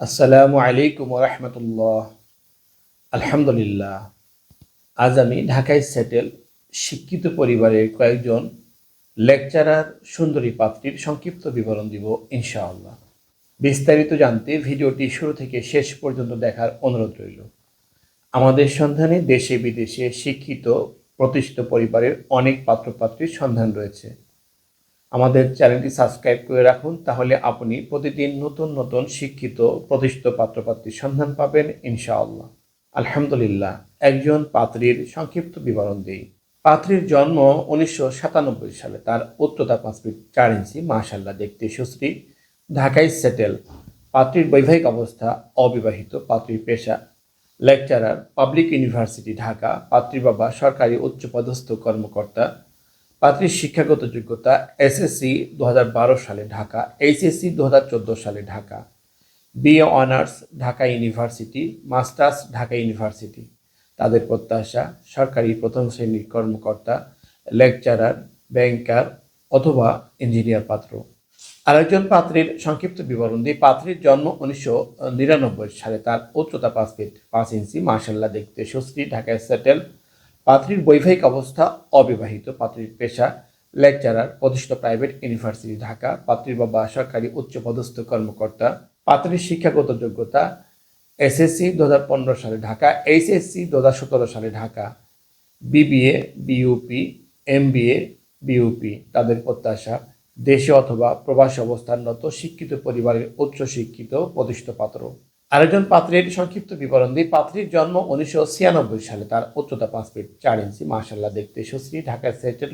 আসসালামু আলাইকুম রহমতুল্লাহ। আলহামদুলিল্লাহ। আজ আমি ঢাকায় সেটেল শিক্ষিত পরিবারের কয়েকজন লেকচারার সুন্দরী পাত্রীর সংক্ষিপ্ত বিবরণ দিব ইনশাআল্লাহ। বিস্তারিত জানতে ভিডিওটি শুরু থেকে শেষ পর্যন্ত দেখার অনুরোধ রইল। আমাদের সন্ধানে দেশে বিদেশে শিক্ষিত প্রতিষ্ঠিত পরিবারের অনেক পাত্রপাত্রীর সন্ধান রয়েছে। আমাদের চ্যানেলটি সাবস্ক্রাইব করে রাখুন, তাহলে আপনি প্রতিদিন নতুন নতুন শিক্ষিত প্রতিষ্ঠিত পাত্রপাত্রীর সন্ধান পাবেন ইনশাআল্লাহ। আলহামদুলিল্লাহ। একজন পাত্রীর সংক্ষিপ্ত বিবরণ দিই। পাত্রীর জন্ম 1997 সালে। তার উচ্চতা 5 ফিট 4 ইঞ্চি, মাশাআল্লাহ দেখতে সুশ্রী, ঢাকায় সেটেল। পাত্রীর বৈবাহিক অবস্থা অবিবাহিত। পাত্রীর পেশা লেকচারার, পাবলিক ইউনিভার্সিটি ঢাকা। পাত্রীর বাবা সরকারি উচ্চপদস্থ কর্মকর্তা। পাত্রীর শিক্ষাগত যোগ্যতা এসএসসি 2012 সালে ঢাকা, এইচএসসি 2014 সালে Dhaka, BA honours Dhaka university, masters Dhaka university. তাদের প্রত্যাশা সরকারি প্রথম শ্রেণীর কর্মকর্তা, লেকচারার, ব্যাংকার অথবা ইঞ্জিনিয়ার পাত্র। আরেকজন পাত্রীর সংক্ষিপ্ত বিবরণ দিই। পাত্রীর জন্ম 1999 সালে। তার উচ্চতা 5 ফিট 5 ইঞ্চি, মাশাআল্লাহ দেখতে সুশ্রী, ঢাকায় সেটেল। পাত্রীর বৈবাহিক অবস্থা অবিবাহিত। পাত্রীর পেশা লেকচারার, প্রতিষ্ঠিত প্রাইভেট ইউনিভার্সিটি ঢাকা। পাত্রীর বাবা সরকারি উচ্চপদস্থ কর্মকর্তা। পাত্রীর শিক্ষাগত যোগ্যতা এসএসসি 2015 সালে ঢাকা, এইচএসসি 2017 সালে Dhaka, BBA, BUP, MBA, BUP. তাদের প্রত্যাশা দেশে অথবা প্রবাসী অবস্থানরত শিক্ষিত পরিবারের উচ্চশিক্ষিত প্রতিষ্ঠিত পাত্র। আরেকজন পাত্রীর সংক্ষিপ্ত বিবরণ দিই। পাত্রীর জন্ম 1996 সালে। তার উচ্চতা 5 ফিট 4 ইঞ্চি, মাশাআল্লাহ দেখতে সুশ্রী, ঢাকায় সেটেল।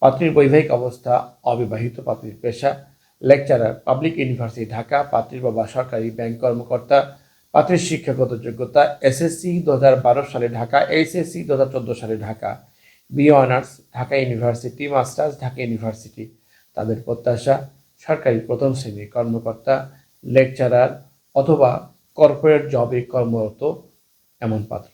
পাত্রীর বৈবাহিক অবস্থা অবিবাহিত। পাত্রীর পেশা লেকচারার, পাবলিক ইউনিভার্সিটি ঢাকা। পাত্রীর বাবা সরকারি ব্যাংক কর্মকর্তা। পাত্রীর শিক্ষাগত যোগ্যতা এসএসসি 2012 সালে ঢাকা, এইচএসসি 2014 সালে Dhaka, BA honours Dhaka university, masters Dhaka university. তাদের প্রত্যাশা সরকারি প্রথম শ্রেণীর কর্মকর্তা, লেকচারার অথবা কর্পোরেট জবে কর্মরত এমন পাত্র।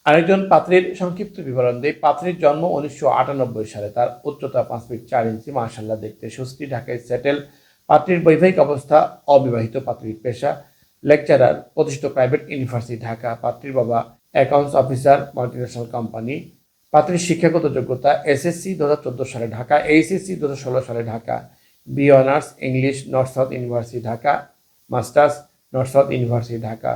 আরেকজন পাত্রীর সংক্ষিপ্ত বিবরণ দেয়। পাত্রীর জন্ম 1998 সালে। তার উচ্চতা 5 ফিট 4 ইঞ্চি, মাশাআল্লাহ দেখতে সুশ্রী, ঢাকায় সেটেল। পাত্রীর বৈবাহিক অবস্থা অবিবাহিত। পাত্রীর পেশা লেকচারার, প্রতিষ্ঠিত প্রাইভেট ইউনিভার্সিটি ঢাকা। পাত্রীর বাবা অ্যাকাউন্টস অফিসার, মাল্টিন্যাশনাল কোম্পানি। পাত্রীর শিক্ষাগত যোগ্যতা এসএসসি 2014 সালে ঢাকা, এইচএসসি 2016 সালে Dhaka, B honours English North South University Dhaka, masters North South University Dhaka.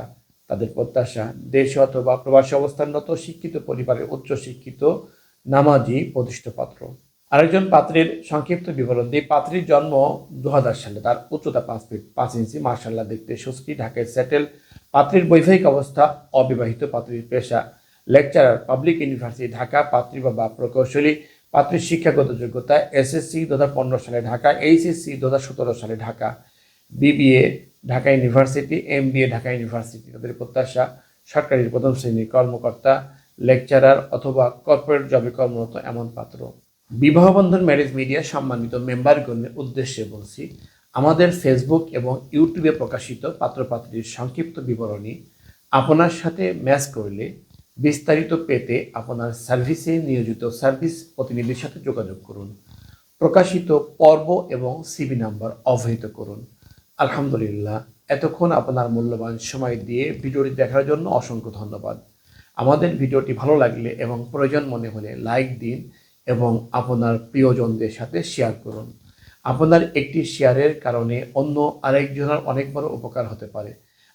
তাদের প্রত্যাশা দেশে অথবা প্রবাসী অবস্থানরত শিক্ষিত পরিবারের উচ্চশিক্ষিত নামাজি প্রতিষ্ঠিত পাত্র। আরেকজন পাত্রীর সংক্ষিপ্ত বিবরণ দিই। পাত্রীর জন্ম 2000 সালে। তার উচ্চতা 5 ফিট 5 ইঞ্চি, মাশাআল্লাহ দেখতে সুশ্রী, ঢাকায় সেটেল। পাত্রীর বৈবাহিক অবস্থা অবিবাহিত। পাত্রীর পেশা লেকচারার, পাবলিক ইউনিভার্সিটি ঢাকা। পাত্রীর বাবা প্রকৌশলী। পাত্রীর শিক্ষাগত যোগ্যতা এসএসসি 2015 সালে ঢাকা, এইচএসসি 2017 সালে Dhaka, BBA Dhaka university, MBA Dhaka university. তাদের প্রত্যাশা সরকারি প্রথম শ্রেণীর কর্মকর্তা, লেকচারার অথবা কর্পোরেট জবে কর্মরত এমন পাত্র। বিবাহ বন্ধন ম্যারেজ মিডিয়া সম্মানিত মেম্বারগণের উদ্দেশ্যে বলছি, আমাদের ফেসবুক এবং ইউটিউবে প্রকাশিত পাত্রপাত্রীর সংক্ষিপ্ত বিবরণী আপনার সাথে ম্যাচ করলে বিস্তারিত পেতে আপনার সার্ভিসে নিয়োজিত সার্ভিস প্রতিনিধির সাথে যোগাযোগ করুন। প্রকাশিত পর্ব এবং সিবি নাম্বার অবহিত করুন। আলহামদুলিল্লাহ। এতক্ষণ আপনার মূল্যবান সময় দিয়ে ভিডিওটি দেখার জন্য অসংখ্য ধন্যবাদ। আমাদের ভিডিওটি ভালো লাগলে এবং প্রয়োজন মনে হলে লাইক দিন এবং আপনার প্রিয়জনদের সাথে শেয়ার করুন। আপনার একটি শেয়ারের কারণে অন্য আরেকজনের অনেক বড় উপকার হতে পারে।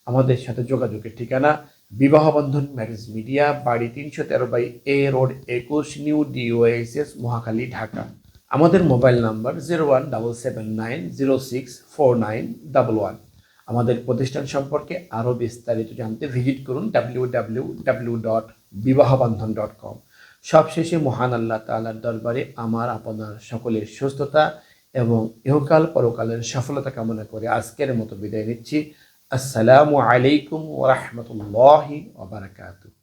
আমাদের সাথে যোগাযোগের ঠিকানা বিবাহ বন্ধন ম্যারেজ মিডিয়া, বাড়ি 313/A road 21, new DOSS, Mohakhali, Dhaka. আমাদের মোবাইল নাম্বার 0177906491। আমাদের প্রতিষ্ঠান সম্পর্কে আরও বিস্তারিত জানতে ভিজিট করুন www.bibahobandhan.com। সবশেষে মহান আল্লাহ তাআলার দরবারে আমার আপনার সকলের সুস্থতা এবং ইহকাল পরকালের সফলতা কামনা করে আজকের মতো বিদায় নিচ্ছি। আসসালামু আলাইকুম ওয়া রাহমাতুল্লাহি ওয়া বারাকাতুহু।